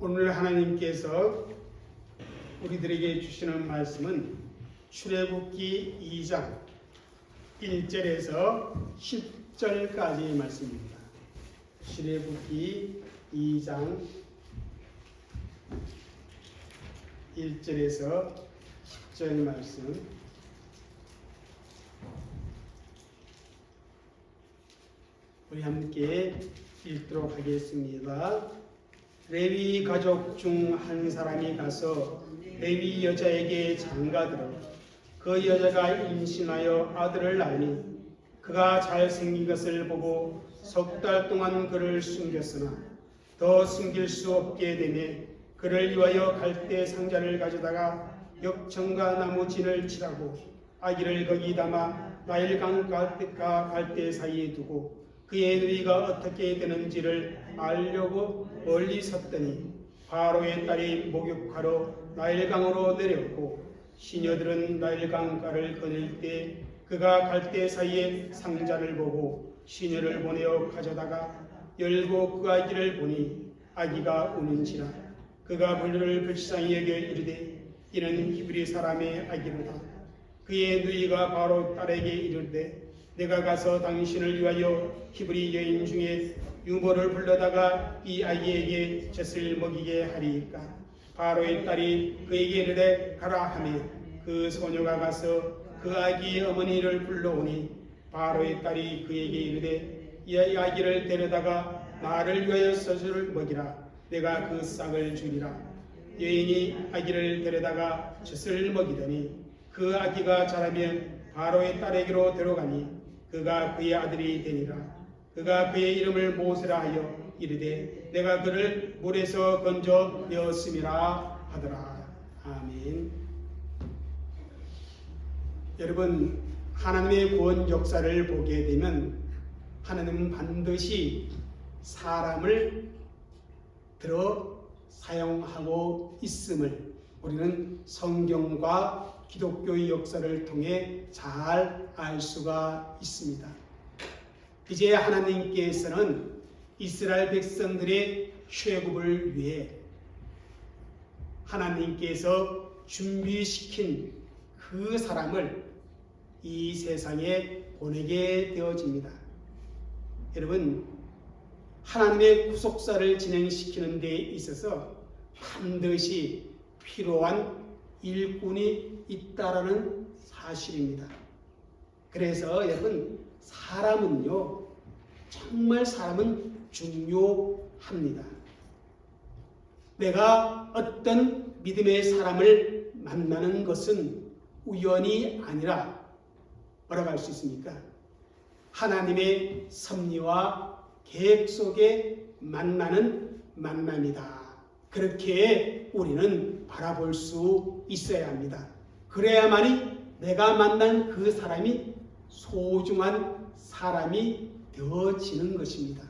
오늘 하나님께서 우리들에게 주시는 말씀은 출애굽기 2장 1절에서 10절까지의 말씀입니다. 출애굽기 2장 1절에서 10절 말씀. 우리 함께 읽도록 하겠습니다. 레위 가족 중 한 사람이 가서 레위 여자에게 장가들어 그 여자가 임신하여 아들을 낳으니 그가 잘생긴 것을 보고 석 달 동안 그를 숨겼으나 더 숨길 수 없게 되매 그를 위하여 갈대 상자를 가져다가 역청과 나무 진을 칠하고 아기를 거기 담아 나일강과 갈대 사이에 두고 그의 누이가 어떻게 되는지를 알려고 멀리 섰더니 바로의 딸이 목욕하러 나일강으로 내렸고 시녀들은 나일강가를 거닐 때 그가 갈대 사이에 상자를 보고 시녀를 보내어 가져다가 열고 그 아기를 보니 아기가 우는지라 그가 그를 불쌍히 여겨 이르되 이는 히브리 사람의 아기로다. 그의 누이가 바로 딸에게 이르되 내가 가서 당신을 위하여 히브리 여인 중에 유모를 불러다가 이 아기에게 젖을 먹이게 하리이까. 바로의 딸이 그에게 이르되 가라 하매 그 소녀가 가서 그 아기의 어머니를 불러오니 바로의 딸이 그에게 이르되 이 아기를 데려다가 나를 위하여 젖을 먹이라. 내가 그 싹을 주리라. 여인이 아기를 데려다가 젖을 먹이더니 그 아기가 자라면 바로의 딸에게로 데려가니 그가 그의 아들이 되니라. 그가 그의 이름을 모세라 하여 이르되 내가 그를 물에서 건져 내었음이라 하더라. 아멘. 여러분, 하나님의 구원 역사를 보게 되면 하나님은 반드시 사람을 들어 사용하고 있음을 우리는 성경과 기독교의 역사를 통해 잘 알 수가 있습니다. 이제 하나님께서는 이스라엘 백성들의 출애굽을 위해 하나님께서 준비시킨 그 사람을 이 세상에 보내게 되어집니다. 여러분, 하나님의 구속사를 진행시키는 데 있어서 반드시 필요한 일꾼이 있다라는 사실입니다. 그래서 여러분, 사람은요, 정말 사람은 중요합니다. 내가 어떤 믿음의 사람을 만나는 것은 우연이 아니라 뭐라고 할 수 있습니까? 하나님의 섭리와 계획 속에 만나는 만남이다. 그렇게 우리는 바라볼 수 있어야 합니다. 그래야만이 내가 만난 그 사람이 소중한 사람이 되어지는 것입니다.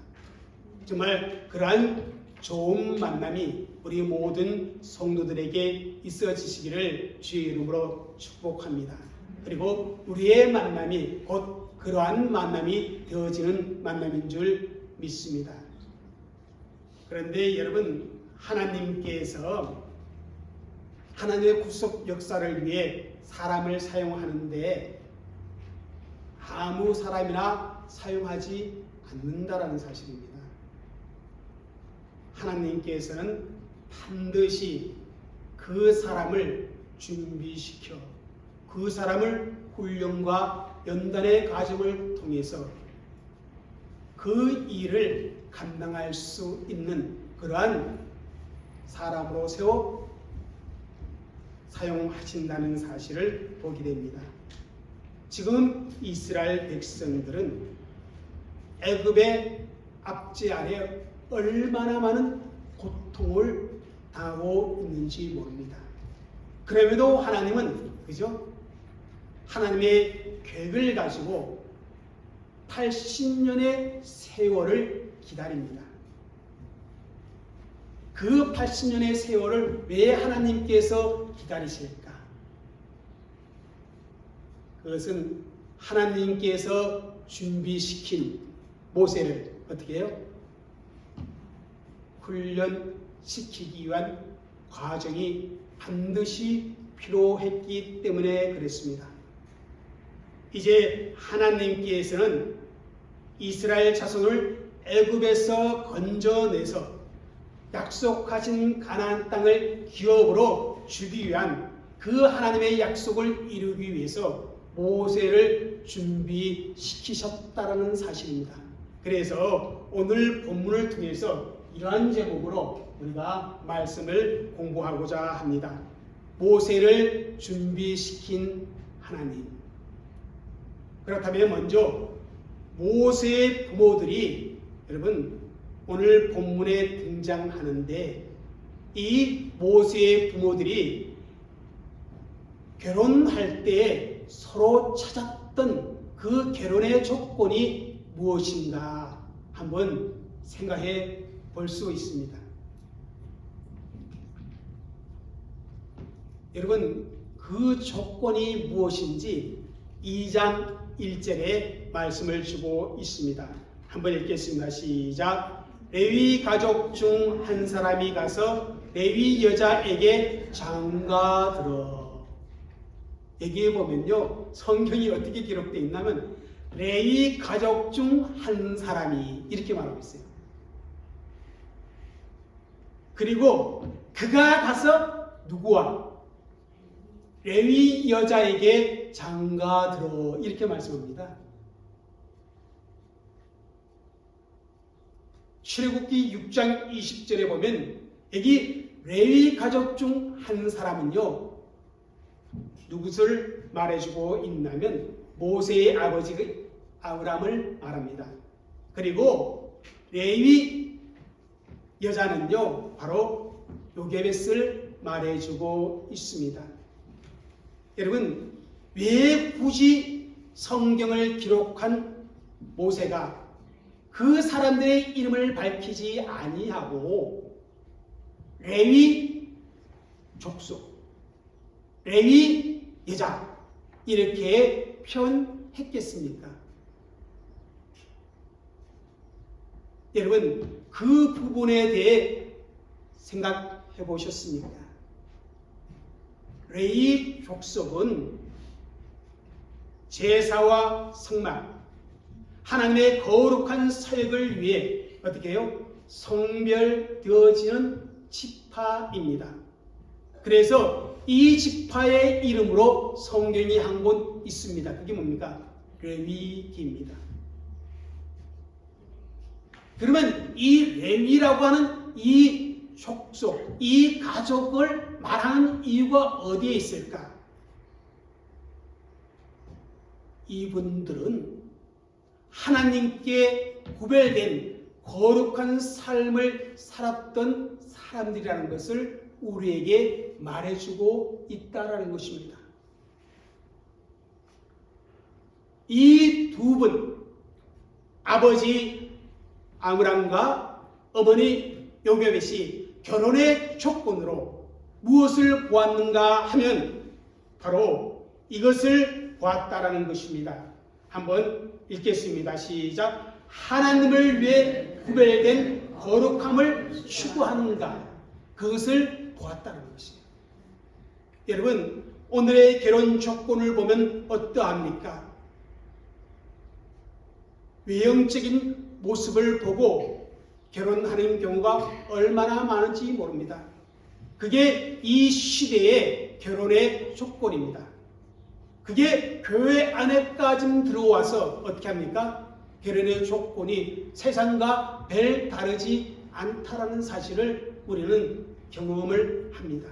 정말 그러한 좋은 만남이 우리 모든 성도들에게 있어지시기를 주의 이름으로 축복합니다. 그리고 우리의 만남이 곧 그러한 만남이 되어지는 만남인 줄 믿습니다. 그런데 여러분, 하나님께서 하나님의 구속 역사를 위해 사람을 사용하는데 아무 사람이나 사용하지 않는다라는 사실입니다. 하나님께서는 반드시 그 사람을 준비시켜 그 사람을 훈련과 연단의 과정을 통해서 그 일을 감당할 수 있는 그러한 사람으로 세워 사용하신다는 사실을 보게 됩니다. 지금 이스라엘 백성들은 애굽의 압제 아래 얼마나 많은 고통을 당하고 있는지 모릅니다. 그럼에도 하나님은 그죠? 하나님의 계획을 가지고 80년의 세월을 기다립니다. 그 80년의 세월을 왜 하나님께서 기다리실까? 그것은 하나님께서 준비시킨 모세를 어떻게 해요? 훈련 시키기 위한 과정이 반드시 필요했기 때문에 그랬습니다. 이제 하나님께서는 이스라엘 자손을 애굽에서 건져내서 약속하신 가나안 땅을 기업으로 주기 위한 그 하나님의 약속을 이루기 위해서 모세를 준비시키셨다라는 사실입니다. 그래서 오늘 본문을 통해서 이러한 제목으로 우리가 말씀을 공부하고자 합니다. 모세를 준비시킨 하나님. 그렇다면 먼저 모세의 부모들이 여러분 오늘 본문에 등장하는데 이 모세의 부모들이 결혼할 때 서로 찾았던 그 결혼의 조건이 무엇인가 한번 생각해 볼 수 있습니다. 여러분 그 조건이 무엇인지 2장 1절에 말씀을 주고 있습니다. 한번 읽겠습니다. 시작. 레위 가족 중 한 사람이 가서 레위 여자에게 장가들어. 여기에 보면요 성경이 어떻게 기록되어 있냐면 레위 가족 중 한 사람이 이렇게 말하고 있어요. 그리고 그가 가서 누구와? 레위 여자에게 장가들어 이렇게 말씀합니다. 출애굽기 6장 20절에 보면 여기 레위 가족 중 한 사람은요 누구를 말해주고 있냐면 모세의 아버지 아브람을 말합니다. 그리고 레위 여자는요 바로 요게벳을 말해주고 있습니다. 여러분 왜 굳이 성경을 기록한 모세가 그 사람들의 이름을 밝히지 아니하고 레위 족속, 레위 여자 이렇게 표현했겠습니까? 여러분 그 부분에 대해 생각해 보셨습니까? 레위 족속은 제사와 성막, 하나님의 거룩한 사역을 위해 어떻게 해요? 성별되어지는 지파입니다. 그래서 이 지파의 이름으로 성경이 한 곳 있습니다. 그게 뭡니까? 레위기입니다. 그러면 이 레위라고 하는 이 족속, 이 가족을 말하는 이유가 어디에 있을까? 이분들은 하나님께 구별된 거룩한 삶을 살았던 사람들이라는 것을 우리에게 말해주고 있다라는 것입니다. 이 두 분, 아버지 아므람과 어머니 요게벳이 결혼의 조건으로 무엇을 보았는가 하면 바로 이것을 보았다라는 것입니다. 한번 읽겠습니다. 시작. 하나님을 위해 구별된 거룩함을 추구하는가 그것을 보았다는 것이에요. 여러분 오늘의 결혼 조건을 보면 어떠합니까? 외형적인 모습을 보고 결혼하는 경우가 얼마나 많은지 모릅니다. 그게 이 시대의 결혼의 조건입니다. 그게 교회 안에까지 들어와서 어떻게 합니까? 결혼의 조건이 세상과 별 다르지 않다라는 사실을 우리는 경험을 합니다.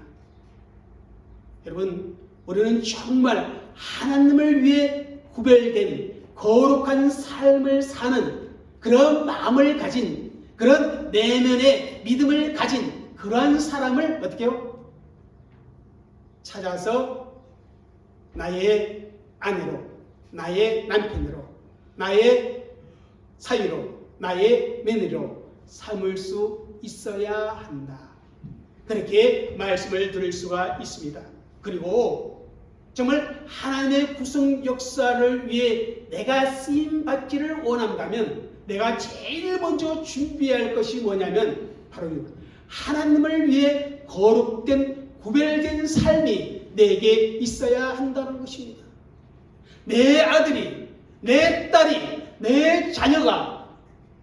여러분 우리는 정말 하나님을 위해 구별된 거룩한 삶을 사는 그런 마음을 가진 그런 내면의 믿음을 가진 그러한 사람을 어떻게 해요? 찾아서 나의 아내로, 나의 남편으로, 나의 사위로, 나의 며느리로 삼을 수 있어야 한다. 그렇게 말씀을 들을 수가 있습니다. 그리고 정말 하나님의 구성 역사를 위해 내가 쓰임받기를 원한다면 내가 제일 먼저 준비할 것이 뭐냐면 바로 하나님을 위해 거룩된 구별된 삶이 내게 있어야 한다는 것입니다. 내 아들이, 내 딸이, 내 자녀가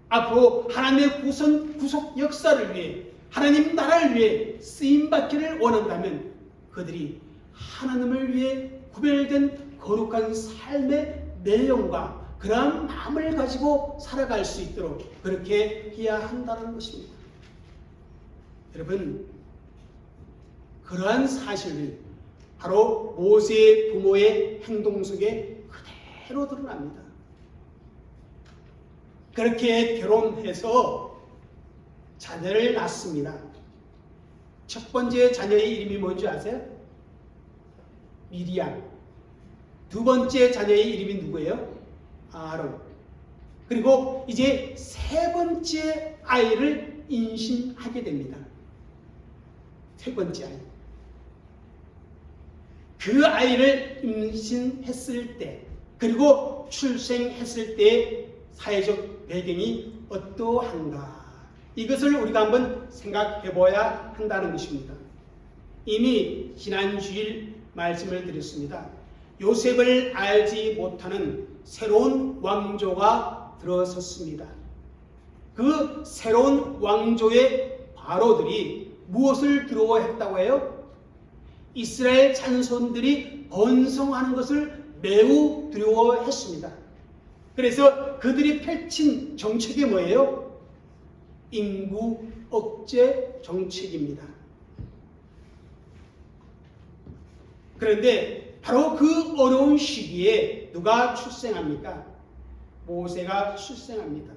앞으로 하나님의 구속 역사를 위해 하나님 나라를 위해 쓰임받기를 원한다면 그들이 하나님을 위해 구별된 거룩한 삶의 내용과 그러한 마음을 가지고 살아갈 수 있도록 그렇게 해야 한다는 것입니다. 여러분, 그러한 사실을 바로 모세의 부모의 행동 속에 그대로 드러납니다. 그렇게 결혼해서 자녀를 낳습니다. 첫 번째 자녀의 이름이 뭔지 아세요? 미리암. 두 번째 자녀의 이름이 누구예요? 아론. 그리고 이제 세 번째 아이를 임신하게 됩니다. 세 번째 아이. 그 아이를 임신했을 때 그리고 출생했을 때의 사회적 배경이 어떠한가, 이것을 우리가 한번 생각해 봐야 한다는 것입니다. 이미 지난 주일 말씀을 드렸습니다. 요셉을 알지 못하는 새로운 왕조가 들어섰습니다. 그 새로운 왕조의 바로들이 무엇을 두려워했다고 해요? 이스라엘 자손들이 번성하는 것을 매우 두려워했습니다. 그래서 그들이 펼친 정책이 뭐예요? 인구 억제 정책입니다. 그런데 바로 그 어려운 시기에 누가 출생합니까? 모세가 출생합니다.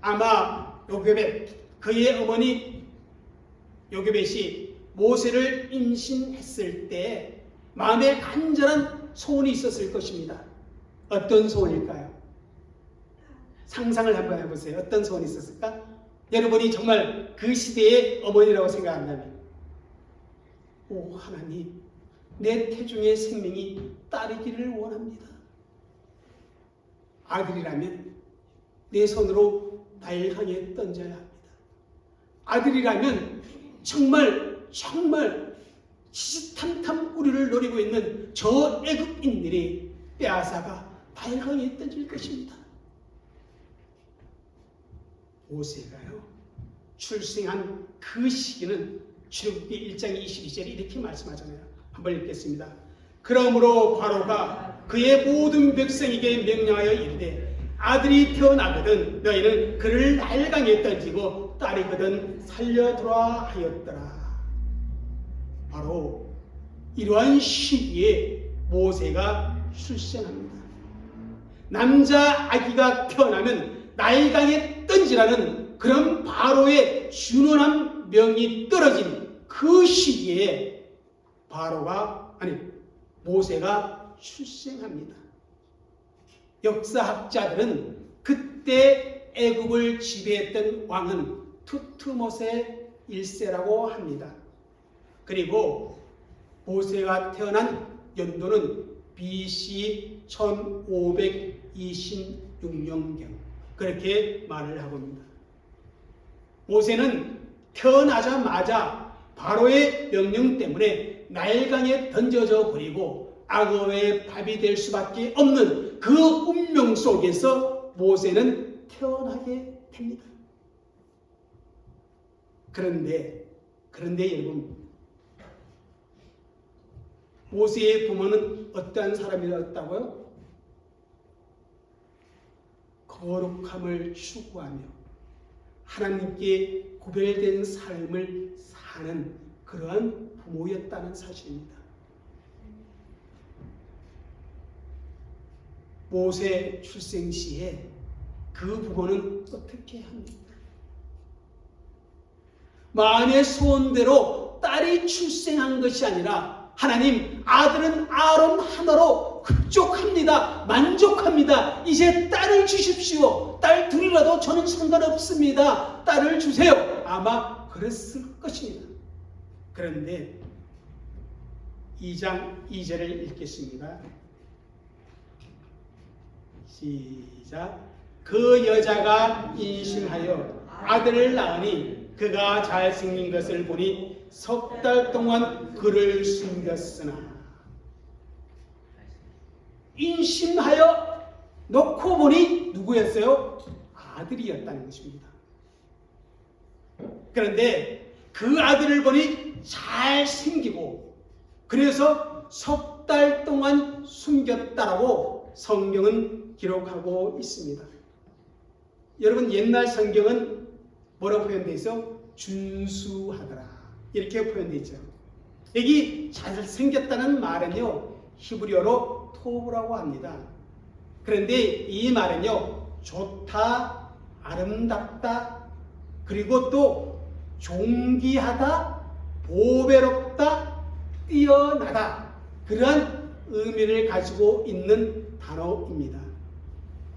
아마 요게벳, 그의 어머니 요게벳이 모세를 임신했을 때 마음에 간절한 소원이 있었을 것입니다. 어떤 소원일까요? 상상을 한번 해보세요. 어떤 소원이 있었을까? 여러분이 정말 그 시대의 어머니라고 생각한다면, 오 하나님, 내 태중의 생명이 딸이기를 원합니다. 아들이라면 내 손으로 날 향해 던져야 합니다. 아들이라면 정말 시시탐탐 우리를 노리고 있는 저 애국인들이 빼앗아가 날 향해 던질 것입니다. 모세가요, 출생한 그 시기는 출애굽기 1장 22절에 이렇게 말씀하잖아요. 한번 읽겠습니다. 그러므로 바로가 그의 모든 백성에게 명령하여 이르되 아들이 태어나거든 너희는 그를 나일강에 던지고 딸이거든 살려두라 하였더라. 바로 이러한 시기에 모세가 출생합니다. 남자 아기가 태어나면 나일강에 던지라는 그런 바로의 준원한 명이 떨어진 그 시기에 모세가 출생합니다. 역사학자들은 그때 애굽을 지배했던 왕은 투트모세 1세라고 합니다. 그리고 모세가 태어난 연도는 BC 1526년경 그렇게 말을 하고 있습니다. 모세는 태어나자마자 바로의 명령 때문에 나일강에 던져져 버리고 악어의 밥이 될 수밖에 없는 그 운명 속에서 모세는 태어나게 됩니다. 그런데 여러분, 모세의 부모는 어떠한 사람이었다고요? 거룩함을 추구하며 하나님께 구별된 삶을 사는 그러한 부모였다는 사실입니다. 모세 출생 시에 그 부모는 어떻게 합니까? 마음의 소원대로 딸이 출생한 것이 아니라 하나님, 아들은 아론 하나로 흡족합니다. 만족합니다. 이제 딸을 주십시오. 딸 둘이라도 저는 상관없습니다. 딸을 주세요. 아마 그랬을 것입니다. 그런데 2장 2절을 읽겠습니다. 시작. 그 여자가 임신하여 아들을 낳으니 그가 잘생긴 것을 보니 석 달 동안 그를 숨겼으나 인심하여 놓고 보니 누구였어요? 아들이었다는 것입니다. 그런데 그 아들을 보니 잘생기고 그래서 석 달 동안 숨겼다라고 성경은 기록하고 있습니다. 여러분 옛날 성경은 뭐라고 표현되어 있어? 준수하더라 이렇게 표현되어 있죠. 여기 잘생겼다는 말은요 히브리어로 토브라고 합니다. 그런데 이 말은요 좋다, 아름답다, 그리고 또 존귀하다, 보배롭다, 뛰어나다 그러한 의미를 가지고 있는 단어입니다.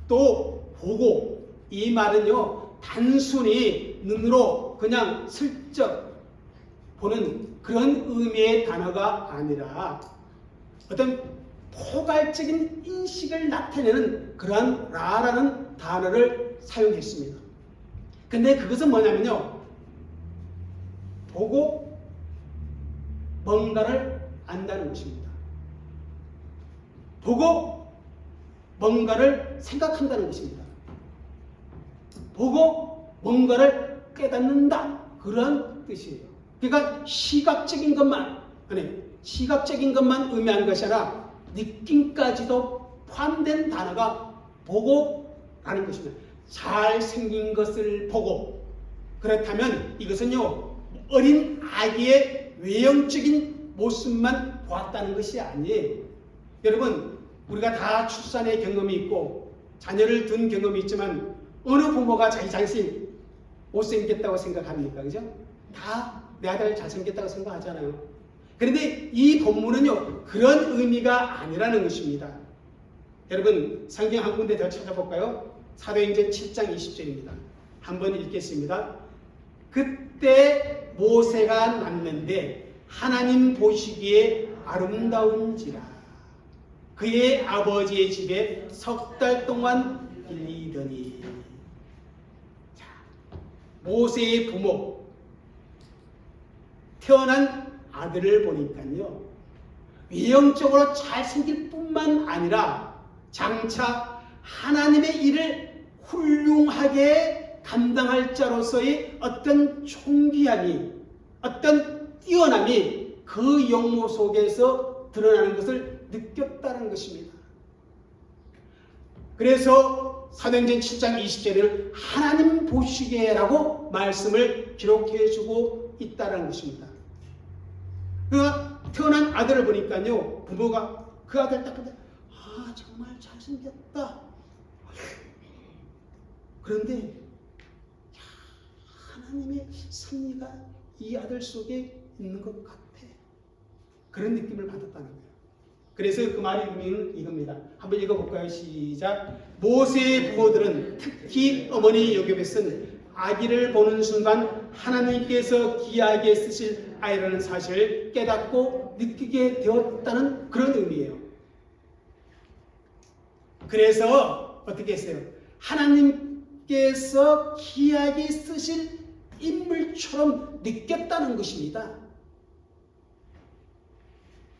또 보고 이 말은요 단순히 눈으로 그냥 슬쩍 보는 그런 의미의 단어가 아니라 어떤 포괄적인 인식을 나타내는 그러한 라라는 단어를 사용했습니다. 근데 그것은 뭐냐면요 보고 뭔가를 안다는 것입니다. 보고 뭔가를 생각한다는 것입니다. 보고 뭔가를 깨닫는다 그런 뜻이에요. 그러니까 시각적인 것만 의미하는 것이 아니라 느낌까지도 포함된 단어가 보고라는 것입니다. 잘생긴 것을 보고 그렇다면 이것은요 어린 아기의 외형적인 모습만 보았다는 것이 아니에요. 여러분 우리가 다 출산의 경험이 있고 자녀를 둔 경험이 있지만 어느 부모가 자기 자신이 못생겼다고 생각합니까? 그죠? 다 내 아들 잘생겼다고 생각하잖아요. 그런데 이 본문은요 그런 의미가 아니라는 것입니다. 여러분 성경 한 군데 더 찾아볼까요? 사도행전 7장 20절입니다. 한번 읽겠습니다. 그때 모세가 낳는데 하나님 보시기에 아름다운지라 그의 아버지의 집에 석 달 동안 일리더니. 자, 모세의 부모 태어난 아들을 보니까요 외형적으로 잘생길 뿐만 아니라 장차 하나님의 일을 훌륭하게 감당할 자로서의 어떤 존귀함이 어떤 뛰어남이 그 영모 속에서 드러나는 것을 느꼈다는 것입니다. 그래서 사도행전 7장 20절에는 하나님 보시기에라고 말씀을 기록해주고 있다는 것입니다. 그가 태어난 아들을 보니까요 부모가 그 아들 딱 보는데 아 정말 잘생겼다. 그런데 하나님의 섭리가 이 아들 속에 있는 것 같아. 그런 느낌을 받았다는 거예요. 그래서 그 말의 의미는 이겁니다. 한번 읽어볼까요? 시작. 모세의 부모들은 특히 어머니 요셉은 아기를 보는 순간 하나님께서 귀하게 쓰실 아이라는 사실을 깨닫고 느끼게 되었다는 그런 의미예요. 그래서 어떻게 했어요? 하나님께서 귀하게 쓰실 인물처럼 느꼈다는 것입니다.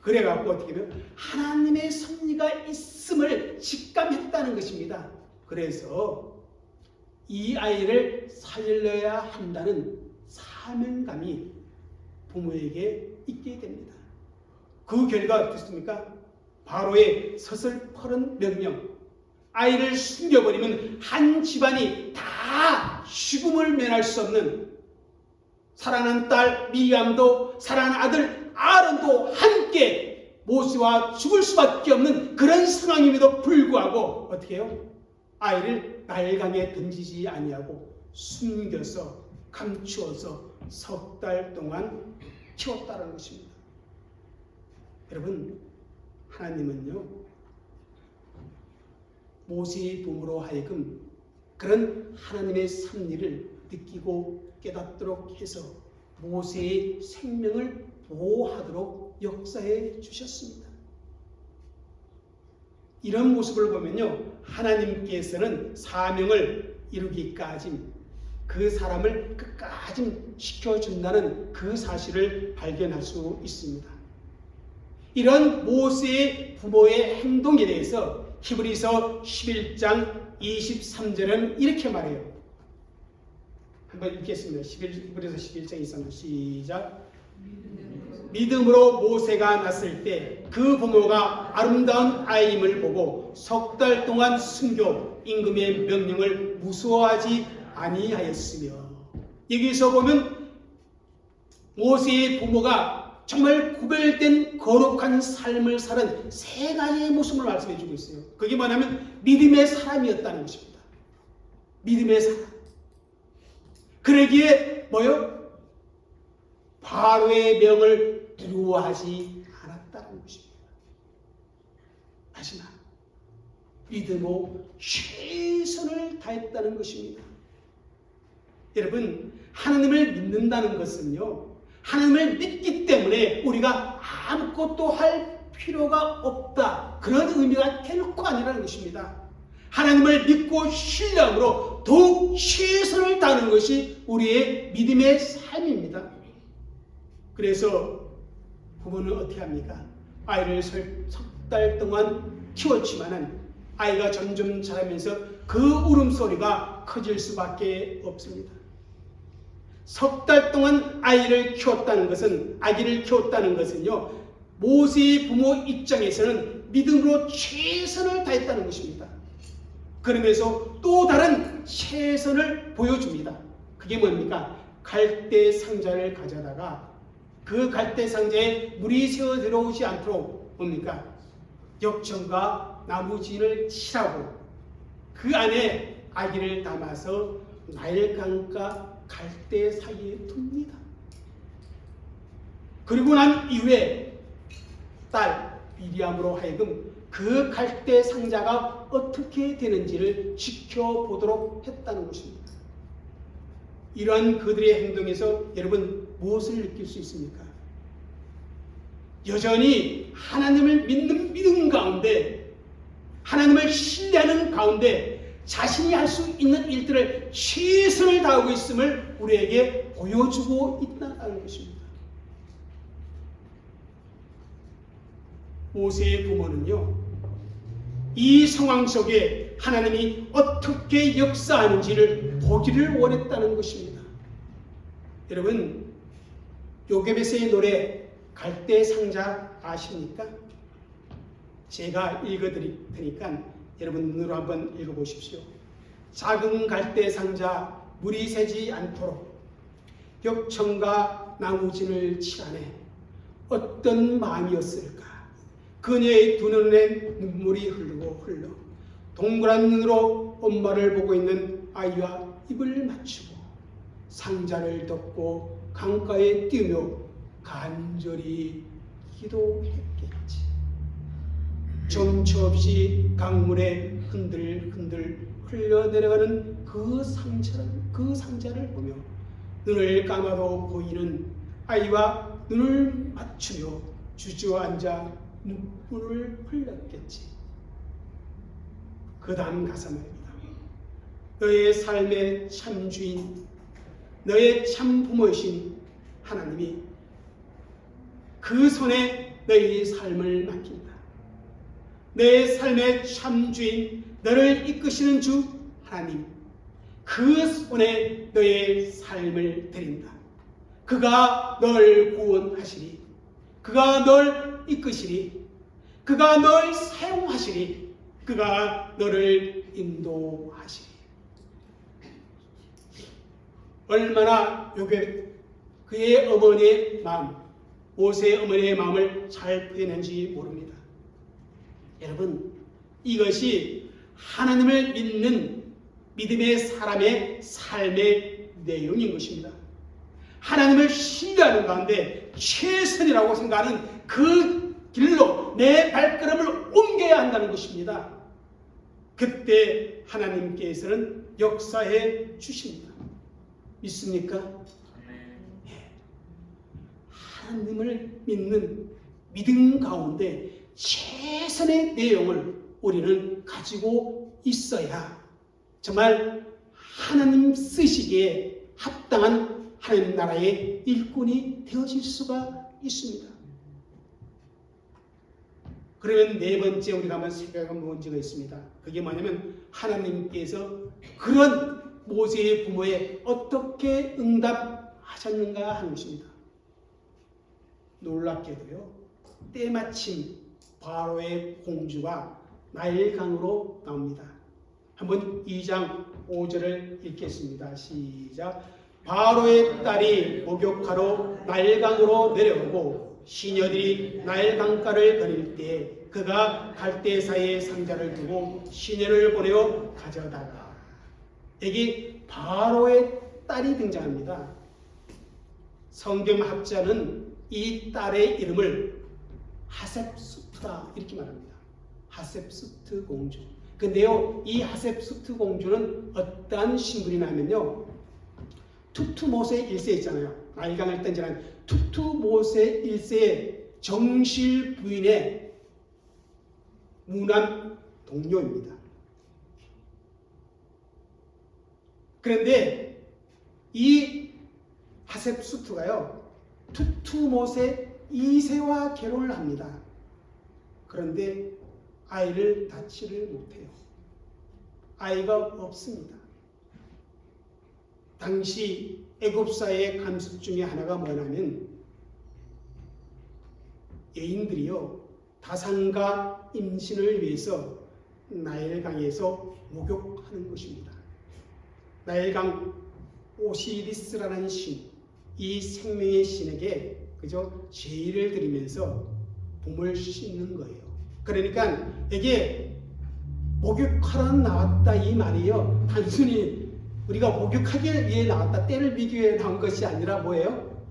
그래갖고 어떻게 보면 하나님의 섭리가 있음을 직감했다는 것입니다. 그래서 이 아이를 살려야 한다는 사명감이 부모에게 있게 됩니다. 그 결과 어떻습니까? 바로의 서슬퍼른 명령, 아이를 숨겨버리면 한 집안이 다 죽음을 면할 수 없는, 사랑하는 딸 미리암도 사랑하는 아들 아론도 함께 모세와 죽을 수밖에 없는 그런 상황임에도 불구하고 어떻게 해요? 아이를 날강에 던지지 아니하고 숨겨서 감추어서 석 달 동안 키웠다는 것입니다. 여러분, 하나님은요 모세의 부모로 하여금 그런 하나님의 섭리를 느끼고 깨닫도록 해서 모세의 생명을 보호하도록 역사해 주셨습니다. 이런 모습을 보면요 하나님께서는 사명을 이루기까지 그 사람을 끝까지 지켜준다는 그 사실을 발견할 수 있습니다. 이런 모세의 부모의 행동에 대해서 히브리서 11장 23절은 이렇게 말해요. 한번 읽겠습니다. 히브리서 11장 23절 시작. 믿음으로 모세가 났을 때 그 부모가 아름다운 아이임을 보고 석 달 동안 순교 임금의 명령을 무서워하지 아니하였으며. 여기서 보면 모세의 부모가 정말 구별된 거룩한 삶을 사는 세 가지의 모습을 말씀해 주고 있어요. 그게 뭐냐면 믿음의 사람이었다는 것입니다. 믿음의 사람. 그러기에 뭐요? 바로의 명을 두려워하지 않았다는 것입니다. 마지막 믿음으로 최선을 다했다는 것입니다. 여러분, 하나님을 믿는다는 것은요, 하나님을 믿기 때문에 우리가 아무것도 할 필요가 없다, 그런 의미가 결코 아니라는 것입니다. 하나님을 믿고 신뢰함으로 더욱 최선을 다하는 것이 우리의 믿음의 삶입니다. 그래서 부모는 어떻게 합니까? 아이를 석 달 동안 키웠지만은 아이가 점점 자라면서 그 울음소리가 커질 수밖에 없습니다. 석 달 동안 아기를 키웠다는 것은요, 모세의 부모 입장에서는 믿음으로 최선을 다했다는 것입니다. 그러면서 또 다른 최선을 보여줍니다. 그게 뭡니까? 갈대 상자를 가져다가 그 갈대 상자에 물이 새어 들어오지 않도록 뭡니까? 역청과 나무진을 칠하고 그 안에 아기를 담아서 나일강과 갈대 사이에 둡니다. 그리고 난 이후에 딸 미리암으로 하여금 그 갈대 상자가 어떻게 되는지를 지켜보도록 했다는 것입니다. 이러한 그들의 행동에서 여러분 무엇을 느낄 수 있습니까? 여전히 하나님을 믿는 믿음 가운데, 하나님을 신뢰하는 가운데 자신이 할 수 있는 일들을 최선을 다하고 있음을 우리에게 보여주고 있다는 것입니다. 모세의 부모는요, 이 상황 속에 하나님이 어떻게 역사하는지를 보기를 원했다는 것입니다. 여러분, 요게베스의 노래 갈대 상자 아십니까? 제가 읽어드릴 테니까 여러분 눈으로 한번 읽어보십시오. 작은 갈대 상자 물이 새지 않도록 역청과 나무진을 칠하네. 어떤 마음이었을까? 그녀의 두 눈에 눈물이 흘러 동그란 눈으로 엄마를 보고 있는 아이와 입을 맞추고 상자를 덮고 강가에 뛰며 간절히 기도했겠지. 정처 없이 강물에 흔들흔들 흘러내려가는 그 상자를 보며 눈을 감아도 보이는 아이와 눈을 맞추며 주저앉아 눈물을 흘렸겠지. 그 다음 가사 말입니다. 너의 삶의 참 주인, 너의 참 부모이신 하나님이 그 손에 너의 삶을 맡긴다. 내 삶의 참 주인, 너를 이끄시는 주 하나님, 그 손에 너의 삶을 드린다. 그가 널 구원하시리, 그가 널 이끄시리, 그가 널 사용하시리, 그가 너를 인도하시리. 얼마나 그의 어머니의 마음, 모세의 어머니의 마음을 잘 표현했는지 모릅니다. 여러분, 이것이 하나님을 믿는 믿음의 사람의 삶의 내용인 것입니다. 하나님을 신뢰하는 가운데 최선이라고 생각하는 그 길로 내 발걸음을 옮겨야 한다는 것입니다. 그때 하나님께서는 역사해 주십니다. 믿습니까? 하나님을 믿는 믿음 가운데 최선의 내용을 우리는 가지고 있어야 정말 하나님 쓰시기에 합당한 하나님 나라의 일꾼이 되어질 수가 있습니다. 그러면 네 번째 우리가 한번 생각한 문제가 있습니다. 그게 뭐냐면 하나님께서 그런 모세의 부모에 어떻게 응답하셨는가 하는 것입니다. 놀랍게도요, 때마침 바로의 공주가 나일강으로 나옵니다. 한번 2장 5절을 읽겠습니다. 시작. 바로의 딸이 목욕하러 나일강으로 내려오고 시녀들이 나일강가를 거닐 때 그가 갈대사의 상자를 두고 시녀를 보내어 가져다가, 여기 바로의 딸이 등장합니다. 성경학자는 이 딸의 이름을 하셉수트다 이렇게 말합니다. 하셉수트 공주. 근데요, 이 하셉수트 공주는 어떠한 신분이냐면요, 투투모세 1세 있잖아요. 나일강을 던지는 투투모세 1세의 정실 부인의 무남 동료입니다. 그런데 이 하셉수트가요, 투투모세 2세와 결혼을 합니다. 그런데 아이를 낳지를 못해요. 아이가 없습니다. 당시 애굽사의 관습 중에 하나가 뭐냐면 여인들이요, 다산과 임신을 위해서 나일강에서 목욕하는 것입니다. 나일강 오시리스라는 신, 이 생명의 신에게 그저 제의를 드리면서 몸을 씻는 거예요. 그러니까 이게 목욕하러 나왔다 이 말이요, 단순히 우리가 목욕하기 위해 나왔다, 때를 비기 위해 나온 것이 아니라 뭐예요?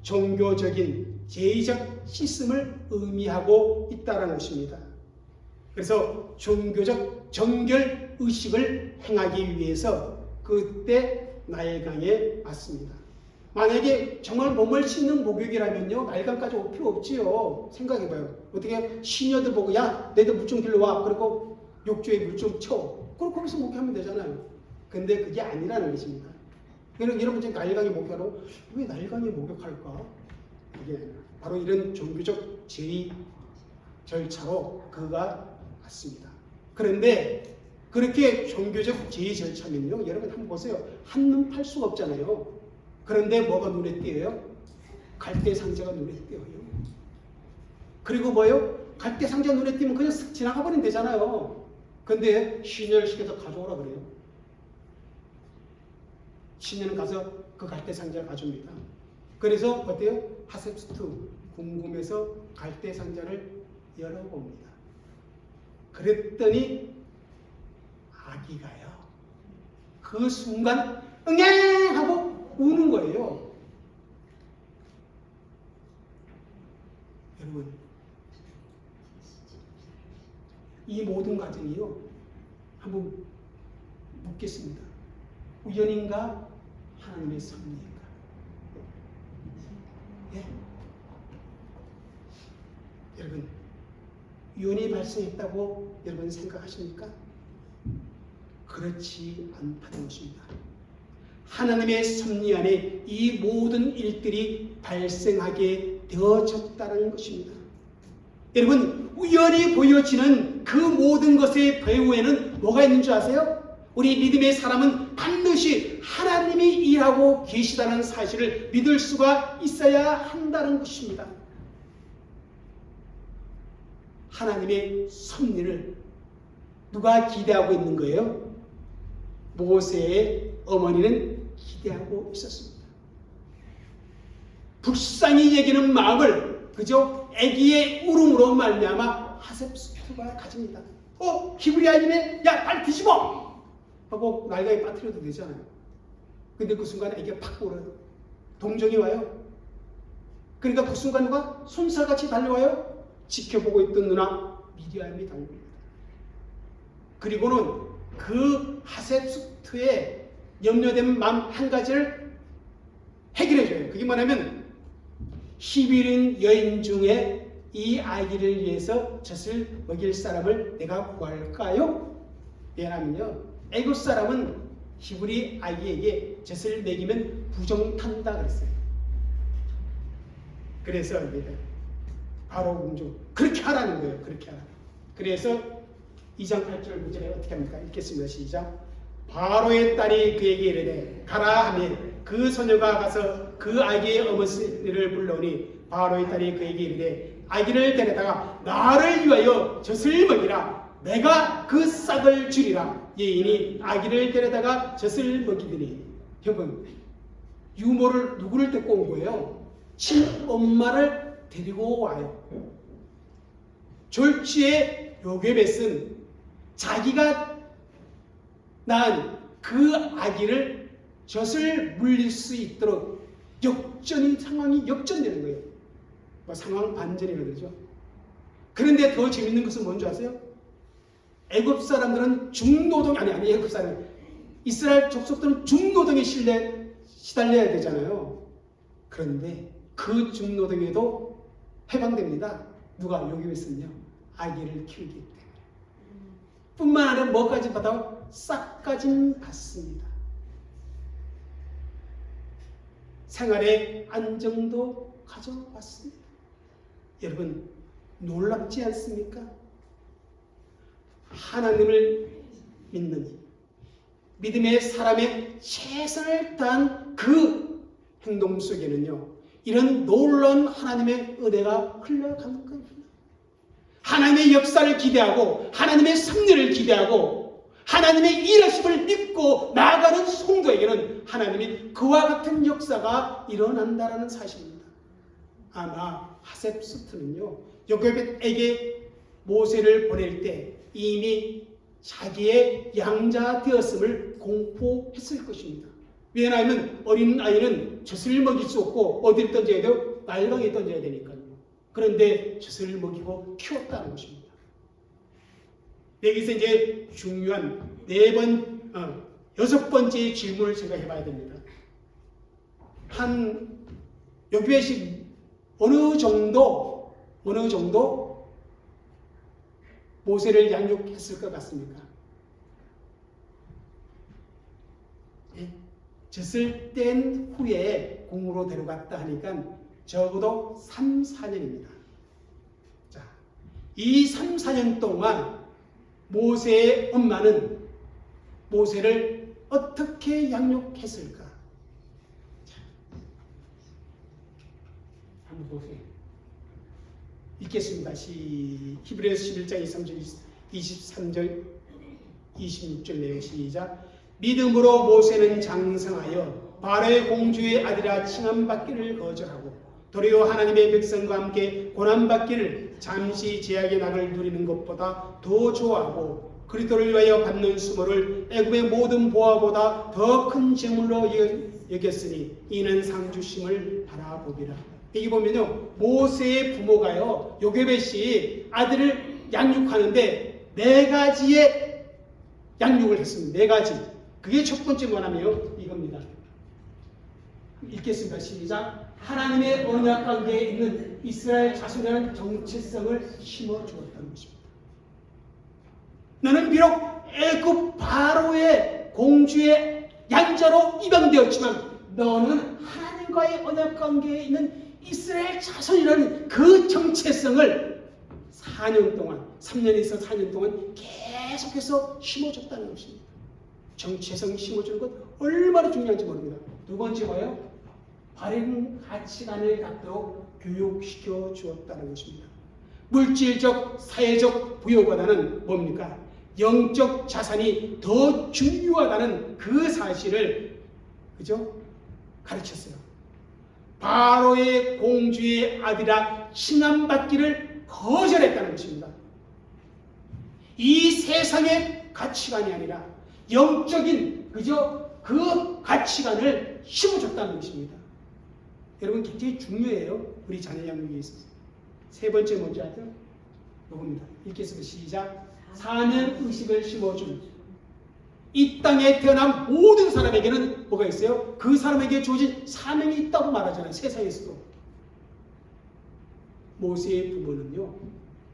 종교적인 제의적 씻음을 의미하고 있다는 것입니다. 그래서 종교적 정결 의식을 행하기 위해서 그때 나일강에 왔습니다. 만약에 정말 몸을 씻는 목욕이라면요, 나일강까지 올 필요 없지요. 생각해봐요. 어떻게 시녀들 보고 야 너희들 물 좀 길러와, 그리고 욕조에 물 좀 쳐, 그리고 거기서 목욕하면 되잖아요. 근데 그게 아니라는 것입니다. 여러분 지금 나일강에 목욕하러 왜 나일강에 목욕할까? 이게 바로 이런 종교적 제의 절차로 그가 왔습니다. 그런데 그렇게 종교적 제의 절차면요, 여러분 한번 보세요. 한눈 팔 수가 없잖아요. 그런데 뭐가 눈에 띄어요? 갈대 상자가 눈에 띄어요. 그리고 뭐요? 갈대 상자 눈에 띄면 그냥 쓱 지나가 버리면 되잖아요. 근데 시녀를 시켜서 가져오라 그래요. 시녀는 가서 그 갈대 상자를 가져옵니다. 그래서 어때요? 하셉수트 궁금해서 갈대 상자를 열어봅니다. 그랬더니 아기가요, 그 순간 응애 하고 우는 거예요. 여러분, 이 모든 과정이요, 한번 묻겠습니다. 우연인가? 하나님의 섭리인가? 예? 여러분, 우연이 발생했다고 여러분 생각하십니까? 그렇지 않다는 것입니다. 하나님의 섭리 안에 이 모든 일들이 발생하게 되어졌다는 것입니다. 여러분, 우연히 보여지는 그 모든 것의 배후에는 뭐가 있는 줄 아세요? 우리 믿음의 사람은 반드시 하나님이 일하고 계시다는 사실을 믿을 수가 있어야 한다는 것입니다. 하나님의 섭리를 누가 기대하고 있는 거예요? 모세의 어머니는 기대하고 있었습니다. 불쌍히 여기는 마음을 그저 아기의 울음으로 말미암아 하셉수트가 가집니다. 히브리아인이네, 야 빨리 뒤집어! 하고 날개에 빠뜨려도 되잖아요. 근데 그 순간에 아기가 팍 울어요. 동정이 와요. 그러니까 그 순간 누가 손살같이 달려와요. 지켜보고 있던 누나 미리암이 달려옵니다. 그리고는 그 하셉수트의 염려된 마음 한 가지를 해결해줘요. 그게 뭐냐면 히브리인 여인 중에 이 아기를 위해서 젖을 먹일 사람을 내가 구할까요? 왜냐면요, 애굽 사람은 히브리 아기에게 젖을 먹이면 부정탄다 그랬어요. 그래서 바로 공주 그렇게 하라는 거예요. 그렇게 하라. 그래서 2장 8절 9절에 어떻게 합니까? 읽겠습니다. 시작. 바로의 딸이 그에게 이르되 가라 하며 그 소녀가 가서 그 아기의 어머니를 불러오니 바로의 딸이 그에게 이르되 아기를 데려다가 나를 위하여 젖을 먹이라. 내가 그 싹을 주리라. 여인이 아기를 데려다가 젖을 먹이더니 여러분 유모를 누구를 데리고 온 거예요? 친엄마를 데리고 와요. 졸지에 요게벳은 자기가 낳은 그 아기를 젖을 물릴 수 있도록 상황이 역전되는 거예요. 상황 반전이라고 그러죠. 그런데 더 재밌는 것은 뭔지 아세요? 애굽 사람들은 중노동 애굽 사람 이스라엘 족속들은 중노동에 시달려야 되잖아요. 그런데 그 중노동에도 해방됩니다. 누가? 요게벳은요. 아기를 키우기 때문에. 뿐만 아니라 뭐까지 받아요? 싹까지 받습니다. 생활의 안정도 가져왔습니다. 여러분 놀랍지 않습니까? 하나님을 믿는 믿음의 사람의 최선을 다한 그 행동 속에는요 이런 놀라운 하나님의 은혜가 흘러가는 겁니다. 하나님의 역사를 기대하고 하나님의 승리를 기대하고 하나님의 일하심을 믿고 나아가는 성도에게는 하나님이 그와 같은 역사가 일어난다는 사실입니다. 아마 하셉스트는요 요게벳에게 모세를 보낼 때 이미 자기의 양자 되었음을 공포했을 것입니다. 왜냐하면 어린 아이는 젖을 먹일 수 없고 어디를 던져야 돼요? 날강에 던져야 되니까요. 그런데 젖을 먹이고 키웠다는 것입니다. 여기서 이제 중요한 여섯 번째 질문을 생각해 봐야 됩니다. 요게벳이 어느 정도 모세를 양육했을 것 같습니까? 예? 젖을 뗀 후에 궁으로 데려갔다 하니까 적어도 3, 4년입니다. 자, 이 3, 4년 동안 모세의 엄마는 모세를 어떻게 양육했을까? 자, 한번 보세요. 읽겠습니다. 히브리서 11장 23절 26절 내용 시작. 믿음으로 모세는 장성하여 바로의 공주의 아들아 칭함받기를 거절하고 도리어 하나님의 백성과 함께 고난받기를 잠시 제약의 낙을 누리는 것보다 더 좋아하고 그리스도를 위하여 받는 수모를 애굽의 모든 보화보다 더 큰 재물로 여겼으니 이는 상 주심을 바라보기라. 여기 보면요 모세의 부모가요 요게벳이 아들을 양육하는데 4가지의 양육을 했습니다. 4가지. 그게 첫 번째 뭐냐면요 이겁니다. 읽겠습니다. 시작. 하나님의 언약 관계에 있는 이스라엘 자손이라는 정체성을 심어주었다는 것입니다. 너는 비록 애굽 바로의 공주의 양자로 입양되었지만 너는 하나님과의 언약 관계에 있는 이스라엘 자손이라는 그 정체성을 4년 동안 3년에서 4년 동안 계속해서 심어줬다는 것입니다. 정체성 심어주는 것 얼마나 중요한지 모릅니다. 두 번째 뭐예요? 바른 가치관을 갖도록 교육시켜 주었다는 것입니다. 물질적, 사회적 부여보다는 뭡니까? 영적 자산이 더 중요하다는 그 사실을 가르쳤어요. 바로의 공주의 아들아 칭함받기를 거절했다는 것입니다. 이 세상의 가치관이 아니라 영적인 그 가치관을 심어줬다는 것입니다. 여러분 굉장히 중요해요. 우리 자녀 양육에 있어서. 세 번째 뭔지 알죠? 이겁니다. 읽겠습니다. 시작. 사명 의식을 심어준 이 땅에 태어난 모든 사람에게는 뭐가 있어요? 그 사람에게 주어진 사명이 있다고 말하잖아요. 세상에서도. 모세의 부모는요.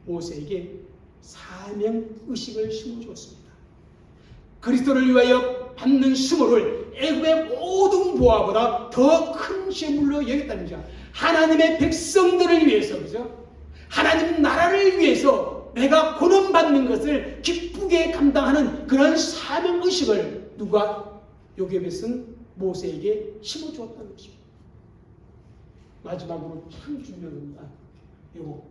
모세에게 사명 의식을 심어주었습니다. 그리스도를 위하여 받는 수모를 애굽의 모든 보화보다 더 큰 재물로 여겼다는 거죠. 하나님의 백성들을 위해서, 그죠? 하나님 나라를 위해서 내가 고난받는 것을 기쁘게 감당하는 그런 사명의식을 누가 요셉의 쓴 모세에게 심어주었다는 것입니다. 마지막으로 참 중요한 겁니다. 요거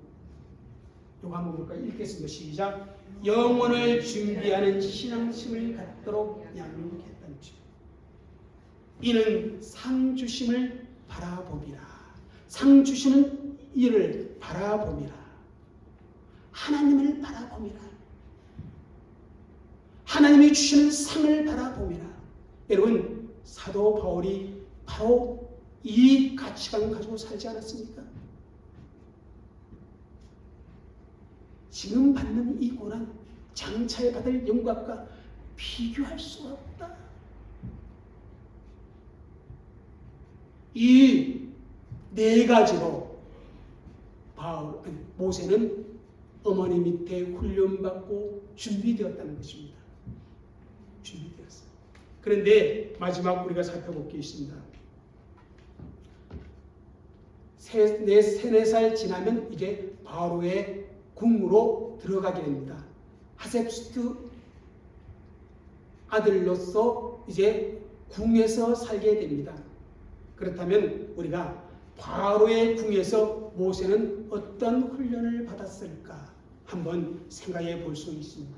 한번 볼까요? 읽겠습니다. 시작. 영혼을 준비하는 신앙심을 갖도록 양육했다는 것입니다. 이는 상 주심을 바라봄이라. 상 주시는 이를 바라봄이라. 하나님을 바라봄이라. 하나님이 주시는 상을 바라봄이라. 여러분, 사도 바울이 바로 이 가치관을 가지고 살지 않았습니까? 지금 받는 이 고난, 장차에 받을 영광과 비교할 수가 없다. 이 네 가지로 모세는 어머니 밑에 훈련받고 준비되었다는 것입니다. 준비되었어요. 그런데 마지막 우리가 살펴볼 게 있습니다. 3-4살 지나면 이제 바로의 궁으로 들어가게 됩니다. 하셉스트 아들로서 이제 궁에서 살게 됩니다. 그렇다면 우리가 바로의 궁에서 모세는 어떤 훈련을 받았을까 한번 생각해 볼 수 있습니다.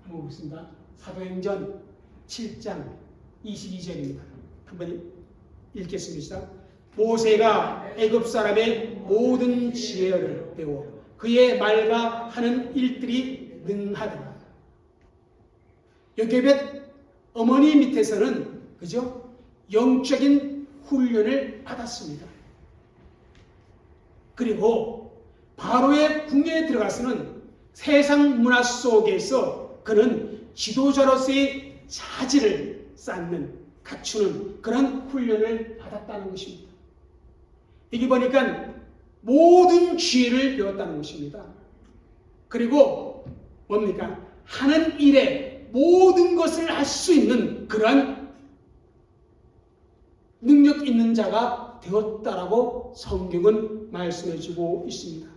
한번 보겠습니다. 사도행전 7장 22절입니다. 한번 읽겠습니다. 모세가 애굽 사람의 모든 지혜를 배워 그의 말과 하는 일들이 능하더라. 요셉의 어머니 밑에서는 그죠? 영적인 훈련을 받았습니다. 그리고 바로의 궁에 들어가서는 세상 문화 속에서 그는 지도자로서의 자질을 쌓는, 갖추는 그런 훈련을 받았다는 것입니다. 여기 보니까 모든 지혜를 배웠다는 것입니다. 그리고 뭡니까? 하는 일에 모든 것을 할 수 있는 그러한 능력 있는 자가 되었다라고 성경은 말씀해주고 있습니다.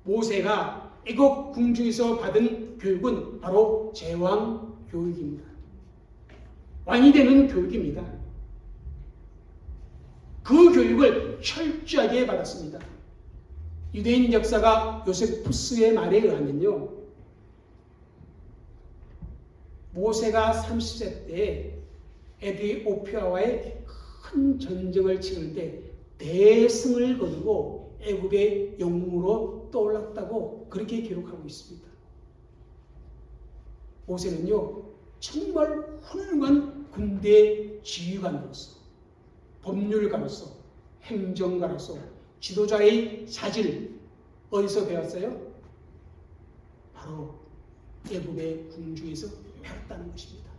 모세가 애굽 궁중에서 받은 교육은 바로 제왕 교육입니다. 왕이 되는 교육입니다. 그 교육을 철저하게 받았습니다. 유대인 역사가 요세푸스의 말에 의하면요, 모세가 30세 때 에디오피아와의 큰 전쟁을 치를 때 대승을 거두고 애굽의 영웅으로 떠올랐다고 그렇게 기록하고 있습니다. 모세는요, 정말 훌륭한 군대 지휘관으로서, 법률가로서, 행정가로서 지도자의 자질 어디서 배웠어요? 바로 애굽의 궁중에서 배웠다는 것입니다.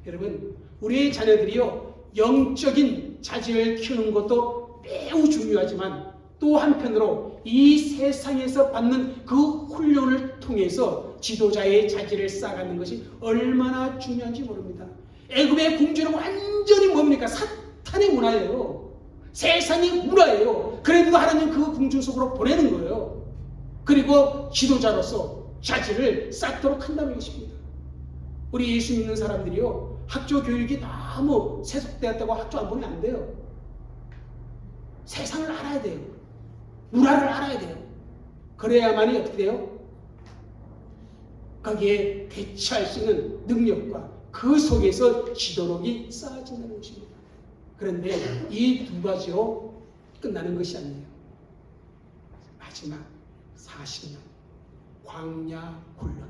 여러분, 우리의 자녀들이요, 영적인 자질을 키우는 것도 매우 중요하지만 또 한편으로 이 세상에서 받는 그 훈련을 통해서 지도자의 자질을 쌓아가는 것이 얼마나 중요한지 모릅니다. 애굽의 궁전은 완전히 뭡니까? 사탄의 문화예요. 세상의 문화예요. 그래도 하나님 그 궁전 속으로 보내는 거예요. 그리고 지도자로서 자질을 쌓도록 한다는 것입니다. 우리 예수 믿는 사람들이요, 학교 교육이 너무 세속되었다고 학교 안 보면 안 돼요. 세상을 알아야 돼요. 문화를 알아야 돼요. 그래야만이 어떻게 돼요? 거기에 대처할 수 있는 능력과 그 속에서 지도력이 쌓아진다는 것입니다. 그런데 이 두 가지로 끝나는 것이 아니에요. 마지막 40년 광야 훈련,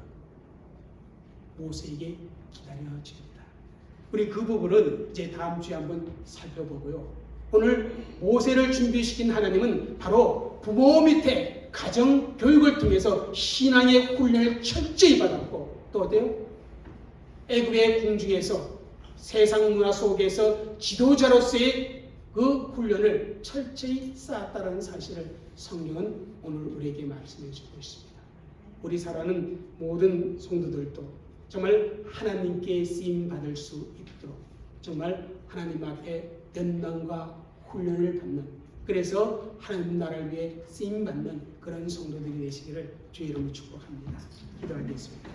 모세에게 기다려집니다. 우리 그 부분은 이제 다음 주에 한번 살펴보고요. 오늘 모세를 준비시킨 하나님은 바로 부모 밑에 가정 교육을 통해서 신앙의 훈련을 철저히 받았고, 또 어때요? 애굽의 궁중에서 세상 문화 속에서 지도자로서의 그 훈련을 철저히 쌓았다는 사실을 성경은 오늘 우리에게 말씀해 주고 있습니다. 우리 사랑하는 모든 성도들도 정말 하나님께 쓰임 받을 수 있도록 정말 하나님 앞에 연단과 훈련을 받는, 그래서 하나님 나라를 위해 쓰임 받는 그런 성도들이 되시기를 주의 이름으로 축복합니다. 기도하겠습니다.